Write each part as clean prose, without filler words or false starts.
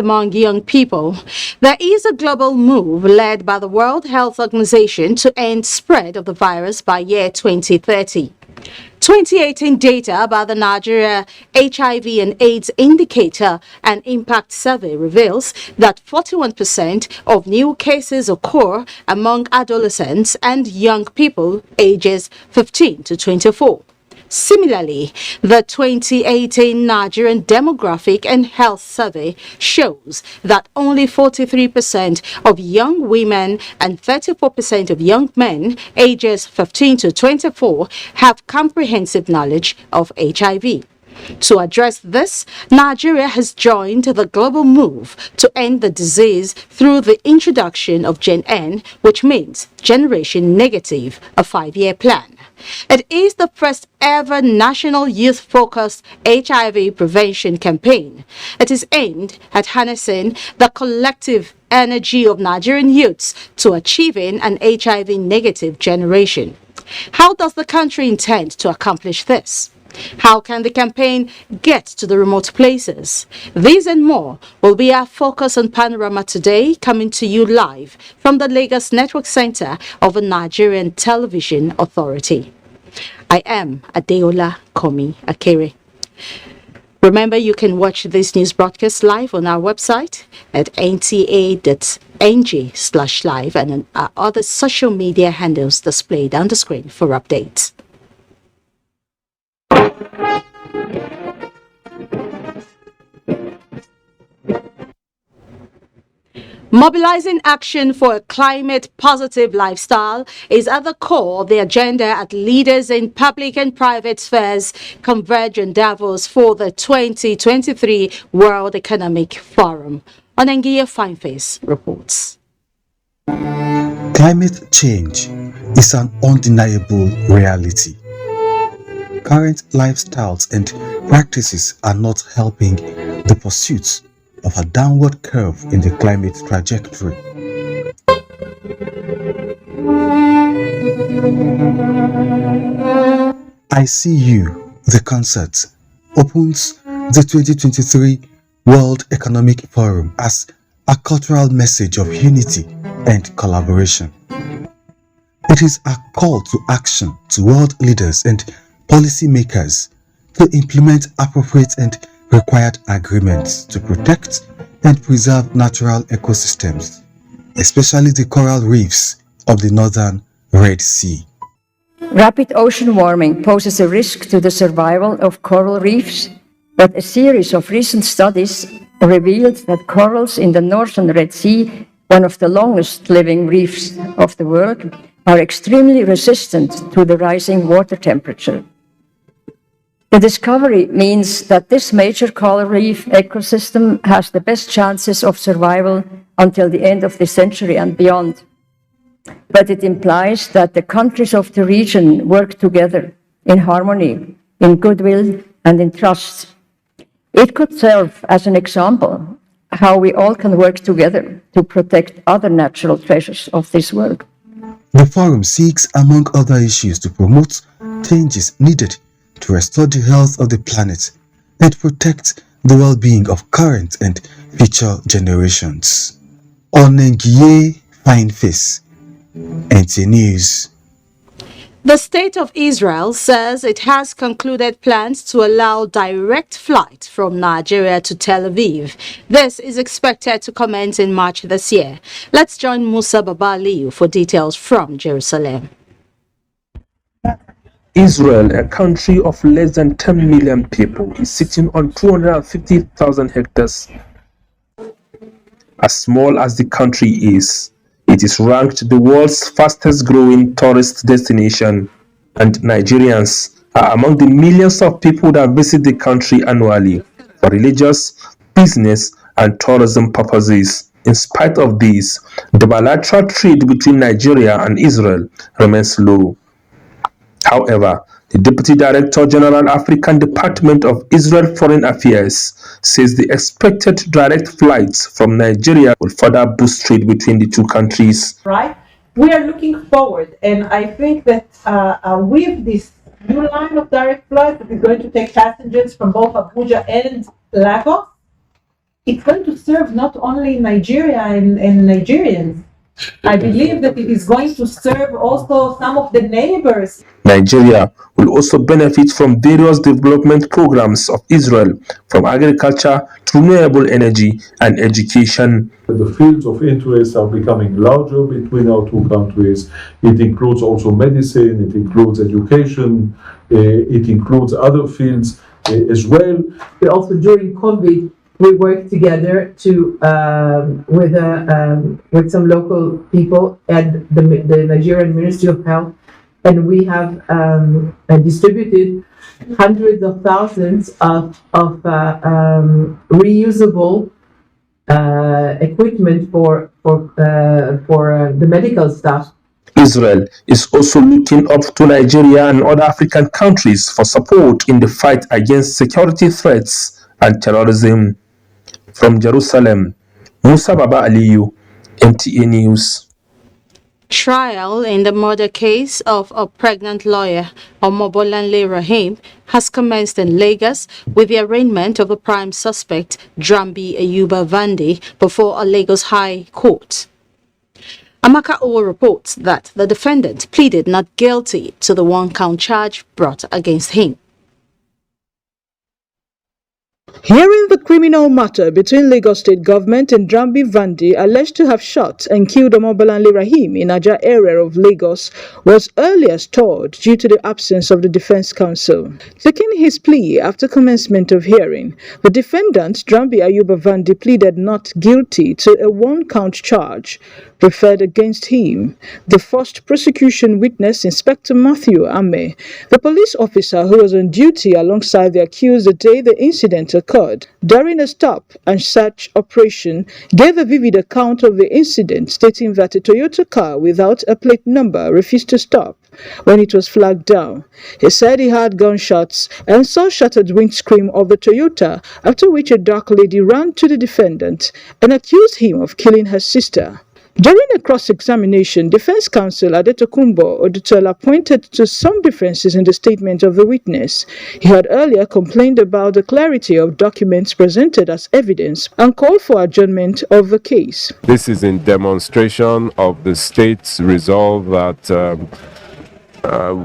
among young people. There is a global move led by the World Health Organization to end spread of the virus by year 2030. 2018 data by the Nigeria HIV and AIDS Indicator and Impact Survey reveals that 41% of new cases occur among adolescents and young people ages 15 to 24. Similarly, the 2018 Nigerian Demographic and Health Survey shows that only 43% of young women and 34% of young men ages 15 to 24 have comprehensive knowledge of HIV. To address this, Nigeria has joined the global move to end the disease through the introduction of Gen N, which means Generation Negative, a 5-year plan. It is the first ever national youth-focused HIV prevention campaign. It is aimed at harnessing the collective energy of Nigerian youths to achieving an HIV-negative generation. How does the country intend to accomplish this? How can the campaign get to the remote places? These and more will be our focus on Panorama today, coming to you live from the Lagos Network Center of the Nigerian Television Authority. I am Adeola Komi Akere. Remember, you can watch this news broadcast live on our website at nta.ng/live and on our other social media handles displayed on the screen for updates. Mobilizing action for a climate-positive lifestyle is at the core of the agenda at leaders in public and private spheres converge in Davos for the 2023 World Economic Forum. Onengiya Fineface reports. Climate change is an undeniable reality. Current lifestyles and practices are not helping the pursuit of a downward curve in the climate trajectory. I See You, the concert, opens the 2023 World Economic Forum as a cultural message of unity and collaboration. It is a call to action to world leaders and policymakers to implement appropriate and required agreements to protect and preserve natural ecosystems, especially the coral reefs of the northern Red Sea. Rapid ocean warming poses a risk to the survival of coral reefs, but a series of recent studies revealed that corals in the northern Red Sea, one of the longest living reefs of the world, are extremely resistant to the rising water temperature. The discovery means that this major coral reef ecosystem has the best chances of survival until the end of the century and beyond. But it implies that the countries of the region work together in harmony, in goodwill, and in trust. It could serve as an example how we all can work together to protect other natural treasures of this world. The forum seeks, among other issues, to promote changes needed to restore the health of the planet and protect the well-being of current and future generations. Onengiya Fineface, NTA News. The State of Israel says it has concluded plans to allow direct flight from Nigeria to Tel Aviv. This is expected to commence in March this year. Let's join Musa Babaliu for details from Jerusalem. Israel, a country of less than 10 million people, is sitting on 250,000 hectares. As small as the country is, it is ranked the world's fastest growing tourist destination, and Nigerians are among the millions of people that visit the country annually for religious, business, and tourism purposes. In spite of this, the bilateral trade between Nigeria and Israel remains low. However, the Deputy Director General African Department of Israel Foreign Affairs says the expected direct flights from Nigeria will further boost trade between the two countries. Right? We are looking forward, and I think that with this new line of direct flights that is going to take passengers from both Abuja and Lagos, it's going to serve not only Nigeria and Nigerians. I believe that it is going to serve also some of the neighbors. Nigeria will also benefit from various development programs of Israel, from agriculture to renewable energy and education. The fields of interest are becoming larger between our two countries. It includes also medicine, it includes education, it includes other fields as well. Also during COVID, we worked together to with some local people and the Nigerian Ministry of Health, and we have distributed hundreds of thousands of reusable equipment for the medical staff. Israel is also looking up to Nigeria and other African countries for support in the fight against security threats and terrorism. From Jerusalem, Musa Baba Aliyu, NTA News. Trial in the murder case of a pregnant lawyer, Omobolanle Rahim, has commenced in Lagos with the arraignment of the prime suspect, Drambi Ayuba Vandi, before a Lagos High Court. Amaka Owo reports that the defendant pleaded not guilty to the one-count charge brought against him. Hearing the criminal matter between Lagos State Government and Drambi Vandi, alleged to have shot and killed Omobolanle Rahim in Aja area of Lagos, was earlier stalled due to the absence of the defense counsel. Taking his plea after commencement of hearing, the defendant, Drambi Ayuba Vandi, pleaded not guilty to a one-count charge preferred against him. The first prosecution witness, Inspector Matthew Ame, the police officer who was on duty alongside the accused the day the incident occurred, during a stop and search operation, gave a vivid account of the incident, stating that a Toyota car without a plate number refused to stop when it was flagged down. He said he heard gunshots and saw shattered windscreen of the Toyota, after which a dark lady ran to the defendant and accused him of killing her sister. During a cross-examination, defense counsel Adetokunbo Odutola pointed to some differences in the statement of the witness. He had earlier complained about the clarity of documents presented as evidence and called for adjournment of the case. This is in demonstration of the state's resolve that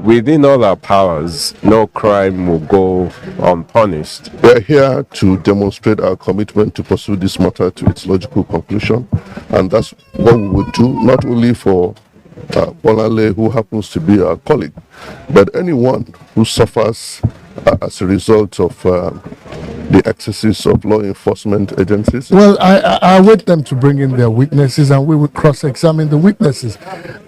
within all our powers, no crime will go unpunished. We are here to demonstrate our commitment to pursue this matter to its logical conclusion, and that's what we would do, not only for Bolale, who happens to be our colleague, but anyone who suffers as a result of the excesses of law enforcement agencies. Well, I wait them to bring in their witnesses, and we will cross-examine the witnesses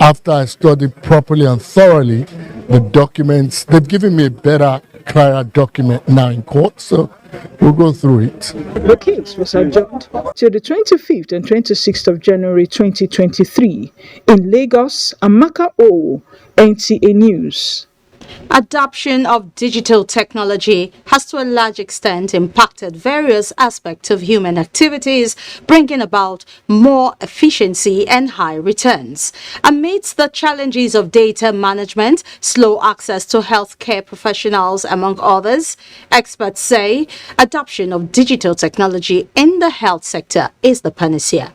after I study properly and thoroughly the documents. They've given me a better, clearer document now in court, so we'll go through it. The case was adjourned till the 25th and 26th of January 2023 in Lagos. Amaka O, NTA News. Adoption of digital technology has to a large extent impacted various aspects of human activities, bringing about more efficiency and high returns. Amidst the challenges of data management, slow access to healthcare professionals, among others, experts say adoption of digital technology in the health sector is the panacea.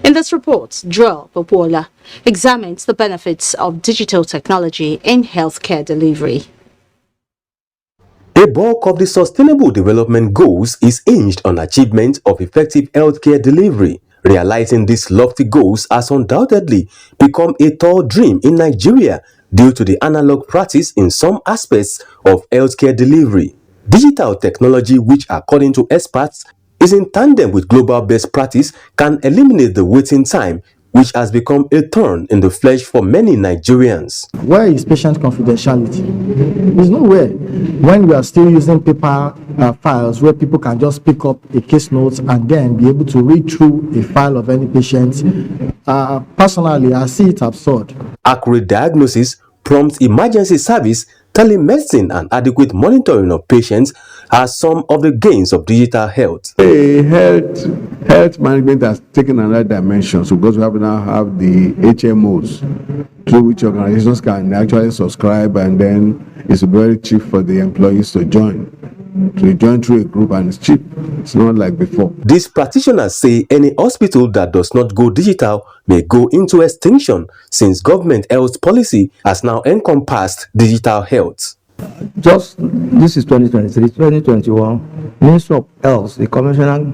In this report, Joel Popola examines the benefits of digital technology in healthcare delivery. A bulk of the Sustainable Development Goals is hinged on achievement of effective healthcare delivery. Realizing these lofty goals has undoubtedly become a tall dream in Nigeria due to the analog practice in some aspects of healthcare delivery. Digital technology, which according to experts is in tandem with global best practice, can eliminate the waiting time, which has become a thorn in the flesh for many Nigerians. Where is patient confidentiality? There's nowhere. When we are still using paper files where people can just pick up a case note and then be able to read through a file of any patient, personally, I see it absurd. Accurate diagnosis, prompt emergency service, telemedicine and adequate monitoring of patients are some of the gains of digital health. Health management has taken another dimension, so because we now have the HMOs through which organizations can actually subscribe, and then it's very cheap for the employees to join. to join through a group, and it's cheap. It's not like before. These practitioners say any hospital that does not go digital may go into extinction since government health policy has now encompassed digital health. Just this is 2023, 2021. Minister of Health, the commissioner,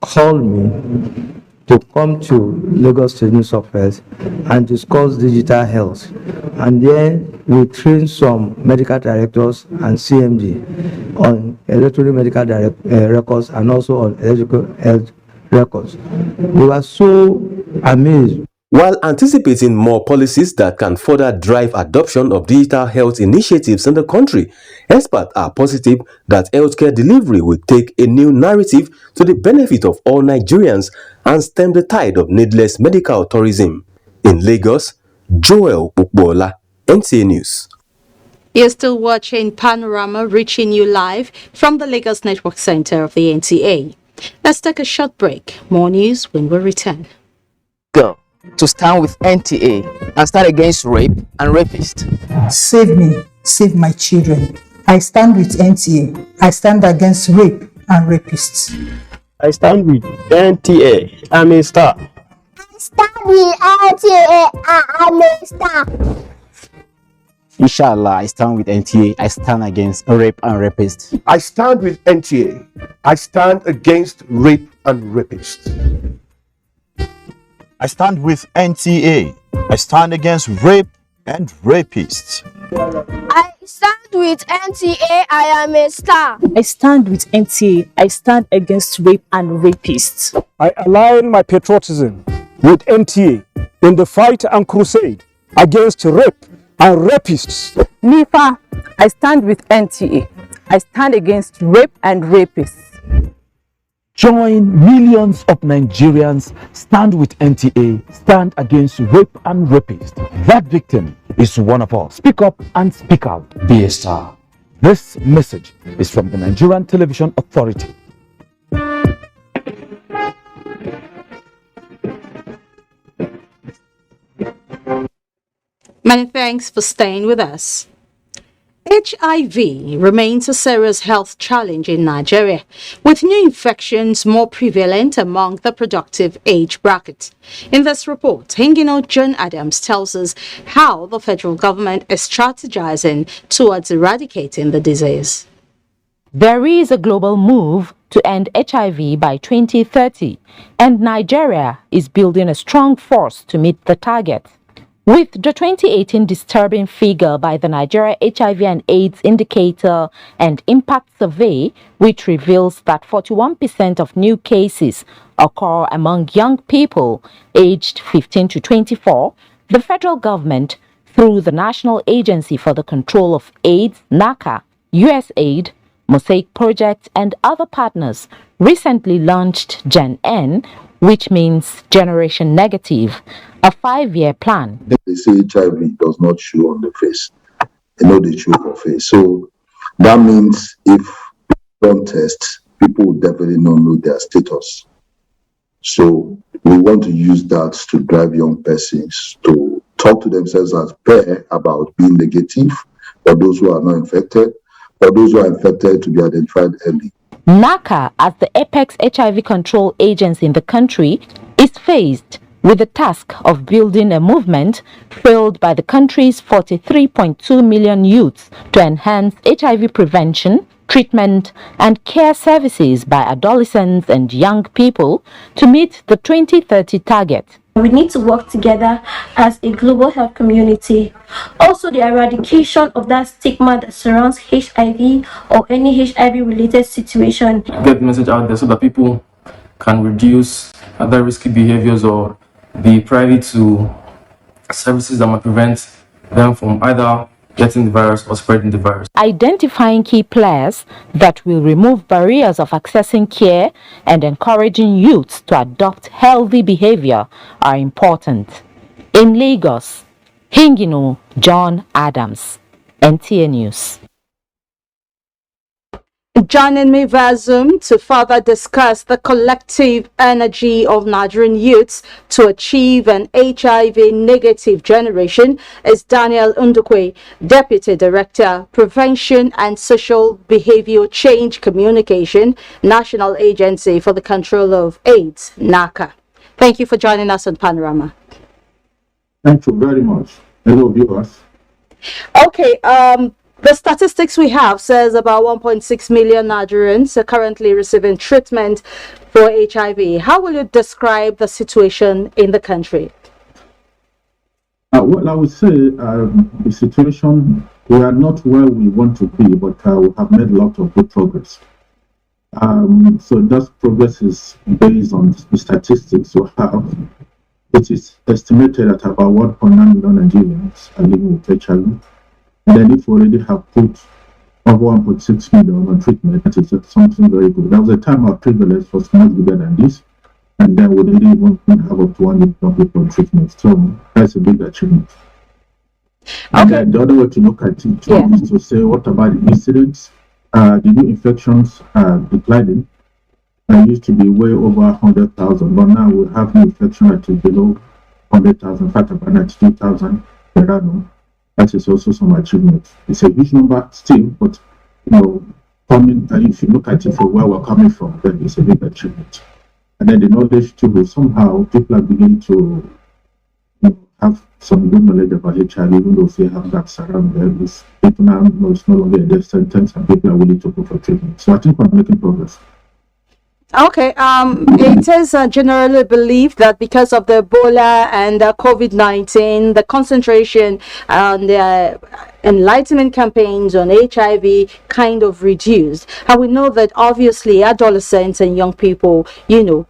called me to come to Lagos State Ministry of Health and discuss digital health. And then we trained some medical directors and CMD on electronic medical records and also on electrical health records. We were so amazed. While anticipating more policies that can further drive adoption of digital health initiatives in the country, experts are positive that healthcare delivery will take a new narrative to the benefit of all Nigerians and stem the tide of needless medical tourism. In Lagos, Joel Ukbola, NTA News. You're still watching Panorama, reaching you live from the Lagos Network Center of the NTA. Let's take a short break. More news when we return. Go to stand with NTA and stand against rape and rapists. Save me, save my children. I stand with NTA. I stand against rape and rapists. I stand with NTA. I'm a star. I stand with NTA. I'm a star. Inshallah, I stand with NTA. I stand against rape and rapists. I stand with NTA. I stand against rape and rapists. I stand with NTA. I stand against rape and rapists. I stand with NTA. I am a star. I stand with NTA. I stand against rape and rapists. I align my patriotism with NTA in the fight and crusade against rape and rapists. Nifa, I stand with NTA. I stand against rape and rapists. Join millions of Nigerians, stand with NTA, stand against rape and rapists. That victim is one of us. Speak up and speak out. Be a star. This message is from the Nigerian Television Authority. Many thanks for staying with us. HIV remains a serious health challenge in Nigeria, with new infections more prevalent among the productive age bracket. In this report, Hingino John Adams tells us how the federal government is strategizing towards eradicating the disease. There is a global move to end HIV by 2030, and Nigeria is building a strong force to meet the target. With the 2018 disturbing figure by the Nigeria HIV and AIDS Indicator and Impact Survey, which reveals that 41% of new cases occur among young people aged 15 to 24, the federal government, through the National Agency for the Control of AIDS, NACA, USAID, Mosaic Project, and other partners, recently launched Gen N, which means Generation Negative, a 5-year plan. They say HIV does not show on the face. They know they show for face. So that means if you don't test, people will definitely not know their status. So we want to use that to drive young persons to talk to themselves as pair about being negative for those who are not infected, for those who are infected to be identified early. NACA, as the apex HIV control agency in the country, is faced with the task of building a movement fueled by the country's 43.2 million youths to enhance HIV prevention, treatment, and care services by adolescents and young people to meet the 2030 target. We need to work together as a global health community. Also, the eradication of that stigma that surrounds HIV or any HIV-related situation. Get the message out there so that people can reduce other risky behaviors or be privy to services that might prevent them from either getting the virus or spreading the virus. Identifying key players that will remove barriers of accessing care and encouraging youths to adopt healthy behavior are important. In Lagos, Hingino John Adams, NTA News. Joining me via Zoom to further discuss the collective energy of Nigerian youths to achieve an HIV negative generation is Daniel Ndukwe, Deputy Director, Prevention and Social Behavioral Change Communication, National Agency for the Control of AIDS, NACA. Thank you for joining us on Panorama. Thank you very much. Hello, viewers. Okay, the statistics we have says about 1.6 million Nigerians are currently receiving treatment for HIV. How will you describe the situation in the country? Well, I would say the situation, we are not where we want to be, but we have made a lot of good progress. So that progress is based on the statistics we have. It is estimated that about 1.9 million Nigerians are living with HIV. And then if we already have put over 1.6 million on treatment, that is something very good. There was a time our prevalence was much bigger than this, and then we didn't even have up to 1 million people on treatment. So that's a big achievement. And then the other way to look at it is to say, what about the incidents? The new infections are declining. There used to be way over 100,000, but now we have new infection that is below 100,000, in fact about 92,000 per annum. That is also some achievement. It's a huge number still, but coming, if you look at it from where we're coming from, then it's a big achievement. And then the knowledge too, somehow people are beginning to have some good knowledge about HIV, even though they have gaps around them. People now know it's no longer a death sentence and people are willing to go for treatment. So I think we're making progress. Okay, it is generally believed that because of the Ebola and COVID-19, the concentration on the enlightenment campaigns on HIV kind of reduced. And we know that obviously adolescents and young people,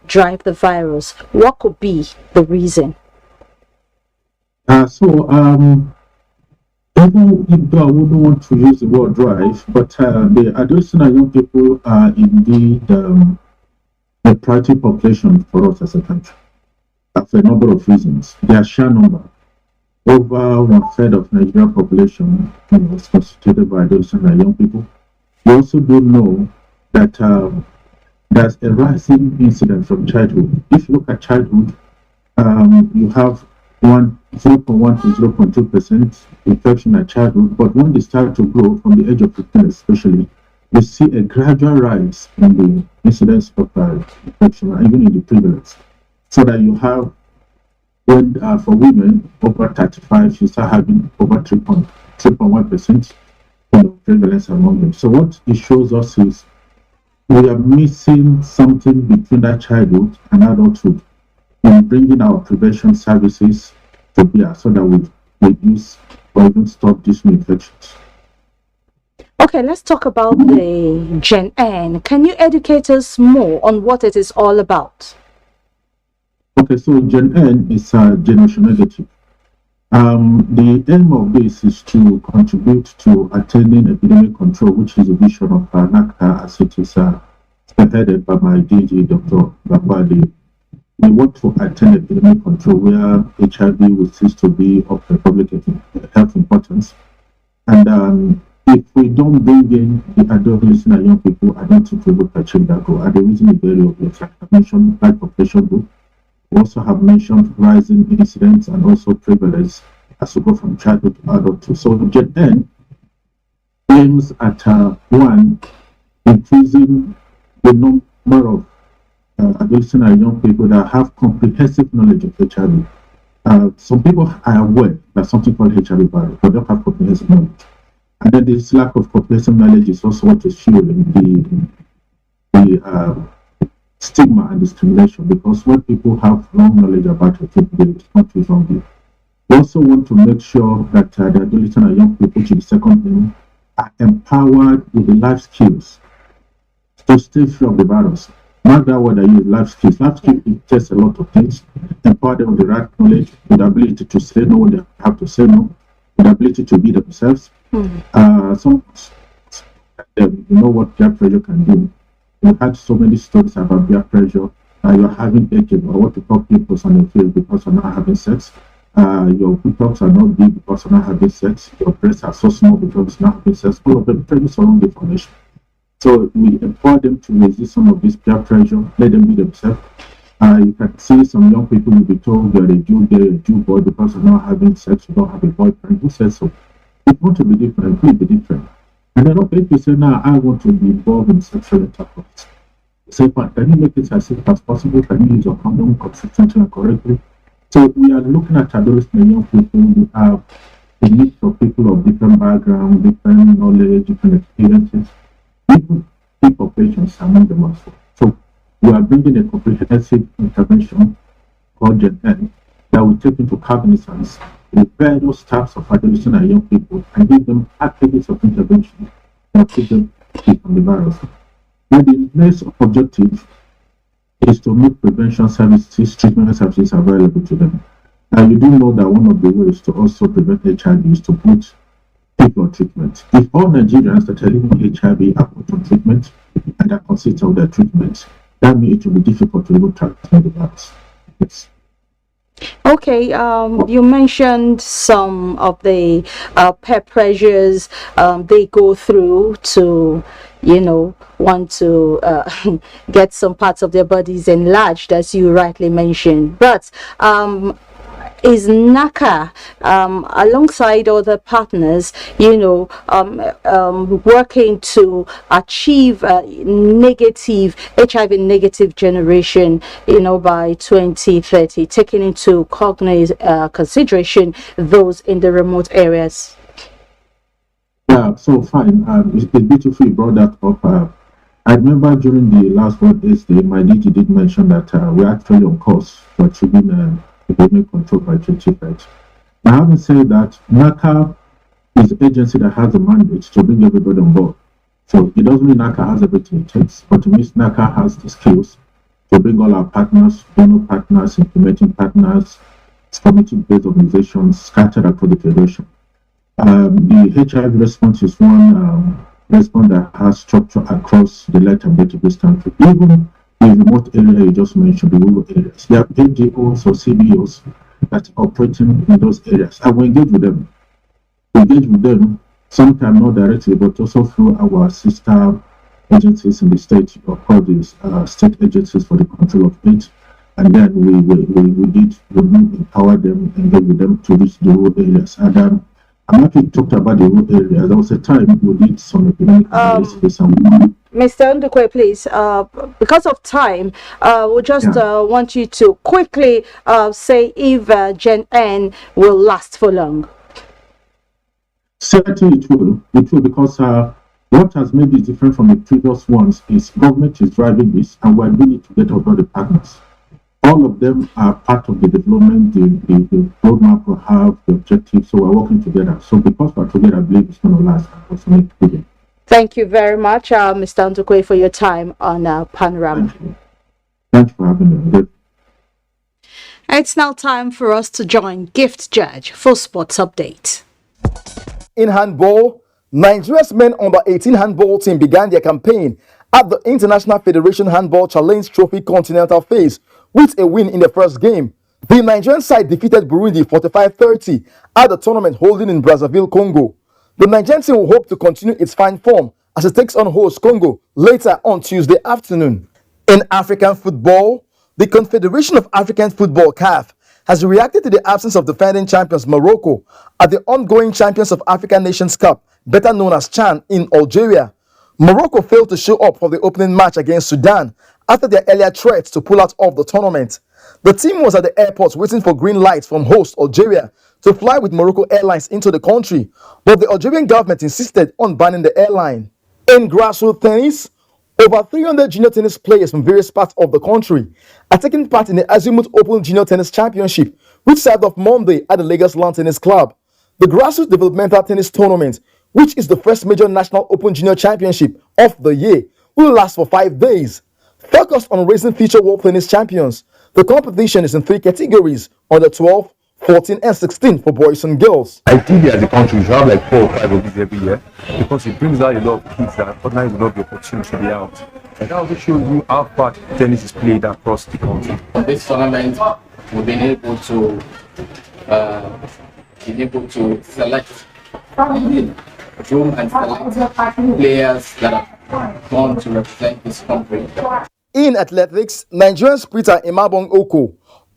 drive the virus. What could be the reason? Even though I wouldn't want to use the word drive, but the adolescent and young people are indeed a priority population for us as a country for a number of reasons. Their share number, over 1/3 of Nigerian population is constituted by adolescents and young people. We also do know that there's a rising incidence from childhood. If you look at childhood, you have 0.1 to 0.2% infection at childhood, but when they start to grow from the age of 15 especially, we see a gradual rise in the incidence of infection, even in the prevalence. So that you have, when for women over 35, you start having over 3.1% prevalence among them. So what it shows us is we are missing something between that childhood and adulthood in bringing our prevention services to bear so that we reduce or even stop these new infections. Okay, let's talk about the Gen N. Can you educate us more on what it is all about? Okay, so Gen N is generation negative. The aim of this is to contribute to attaining epidemic control, which is a vision of NACA as it is spearheaded by my DG, Dr. Babali. We want to attain epidemic control where HIV will cease to be of public health importance. And if we don't bring in the adolescents and young people, I don't think we will achieve that goal. And the reason is very obvious. I mentioned high population group. We also have mentioned rising incidence and also prevalence as we go from childhood to adulthood. So Gen N aims at one, increasing the number of adolescents and young people that have comprehensive knowledge of HIV. Some people are aware that something called HIV virus, but don't have comprehensive knowledge. And then this lack of comprehensive knowledge is also what is fueling the stigma and discrimination, because when people have wrong knowledge about it, they respond to it wrongly. We also want to make sure that the adolescents and young people, which is the second thing, are empowered with the life skills to stay free of the virus. Mark that word I use, life skills. Life skills tests a lot of things. Empower them with the right knowledge, with the ability to say no when they have to say no, with the ability to be themselves. You know what peer pressure can do. We had so many stories about peer pressure. You're having aching or what we call pimples on your face because you're not having sex. Your buttocks are not big because you're not having sex. Your breasts are so small because you're not having sex. All of them produce wrong information. So we empower them to resist some of this peer pressure, let them be themselves. You can see some young people will be told they're a Jew boy because of not having sex, you don't have a boyfriend. Who says so? If you want to be different, please be different. And then okay, if you say, now I want to be involved in sexual intercourse. Say, but can you make it as safe as possible? Can you use your condom consistently and correctly? So we are looking at adolescent young people who have a mix of people of different backgrounds, different knowledge, different experiences, even people patients among them also. So we are bringing a comprehensive intervention called Gen N that will take into cognizance the various types of adolescent and young people and give them packages of intervention that keep them free from the virus. Now, the next objective is to make prevention services, treatment services available to them. And you do know that one of the ways to also prevent HIV is to put people on treatment. If all Nigerians that are living HIV are put on treatment and are consistent with their treatment, that means it will be difficult to even transmit the virus. Yes. Okay, you mentioned some of the peer pressures they go through to, want to get some parts of their bodies enlarged, as you rightly mentioned. But is NACA, alongside other partners, working to achieve negative HIV negative generation, by 2030, taking into consideration those in the remote areas? Yeah, so fine. It's beautiful you brought that up. I remember during the last World AIDS Day, my DG did mention that we're actually on course for achieving epidemic control by 2030. Now, having said that, NACA is the agency that has the mandate to bring everybody on board. So it doesn't mean NACA has everything it takes, but it means NACA has the skills to bring all our partners, donor partners, implementing partners, community-based organizations scattered across the federation. The HIV response is one response that has structure across the light and database country. Even the remote area you just mentioned, the rural areas, there are NGOs or CBOs that are operating in those areas. And we engage with them. We engage with them, sometimes not directly, but also through our sister agencies in the state, or called these state agencies for the control of AIDS. And then we empower them, engage with them to reach the rural areas. And I'm happy to talk about the rural areas. There was a time we did some epidemic analysis. Mr. Ndukwe, please, because of time, we just want you to quickly say if Gen N will last for long. Certainly it will. It will, because what has made it different from the previous ones is government is driving this, and we're doing it together with all the partners. All of them are part of the development, the roadmap will have the objectives, so we're working together. So because we're together, I believe it's going to last and also make it bigger. Thank you very much, Mr. Ndukwe, for your time on Panorama. Thanks for having me. It's now time for us to join Gift Judge for Sports Update. In handball, Nigeria's men under 18 handball team began their campaign at the International Federation Handball Challenge Trophy Continental Phase with a win in the first game. The Nigerian side defeated Burundi 45-30 at the tournament holding in Brazzaville, Congo. The Nigerian team will hope to continue its fine form as it takes on host Congo later on Tuesday afternoon. In African football, the Confederation of African Football (CAF) has reacted to the absence of defending champions Morocco at the ongoing Champions of African Nations Cup, better known as CHAN, in Algeria. Morocco failed to show up for the opening match against Sudan after their earlier threats to pull out of the tournament. The team was at the airport waiting for green lights from host Algeria to fly with Morocco Airlines into the country, but the Algerian government insisted on banning the airline. In grassroots tennis, over 300 junior tennis players from various parts of the country are taking part in the Azimuth Open Junior Tennis Championship, which started off Monday at the Lagos Lawn Tennis Club. The grassroots developmental tennis tournament, which is the first major national open junior championship of the year, will last for 5 days. Focused on raising future world tennis champions, the competition is in 3 categories: under 12, 14, and 16 for boys and girls. Ideally, as a country, we should have like 4 or 5 of these every year, because it brings out a lot of kids that ordinarily would not be opportunity to be out. And that also shows you how far tennis is played across the country. For this tournament, we've been able to select room and select players that are born to represent his country. In athletics, Nigerian sprinter Imabong Oko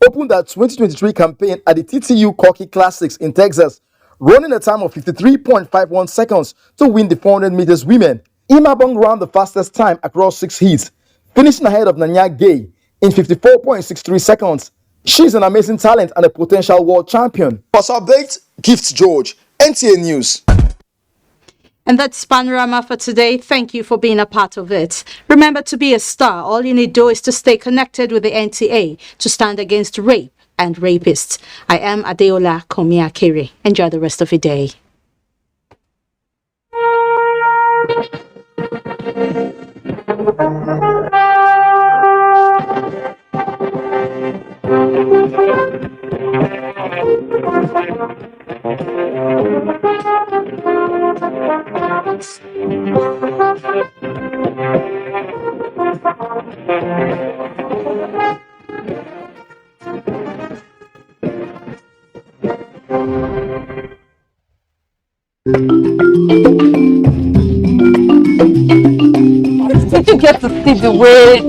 opened the 2023 campaign at the TTU Corky Classics in Texas, running a time of 53.51 seconds to win the 400 meters women. Imabong ran the fastest time across 6 heats, finishing ahead of Nanya Gay in 54.63 seconds. She's an amazing talent and a potential world champion. For update, Gift George, NTA News. And that's Panorama for today. Thank you for being a part of it. Remember, to be a star, all you need to do is to stay connected with the NTA to stand against rape and rapists. I am Adeola Komiakiri. Enjoy the rest of your day. Did you get to see the way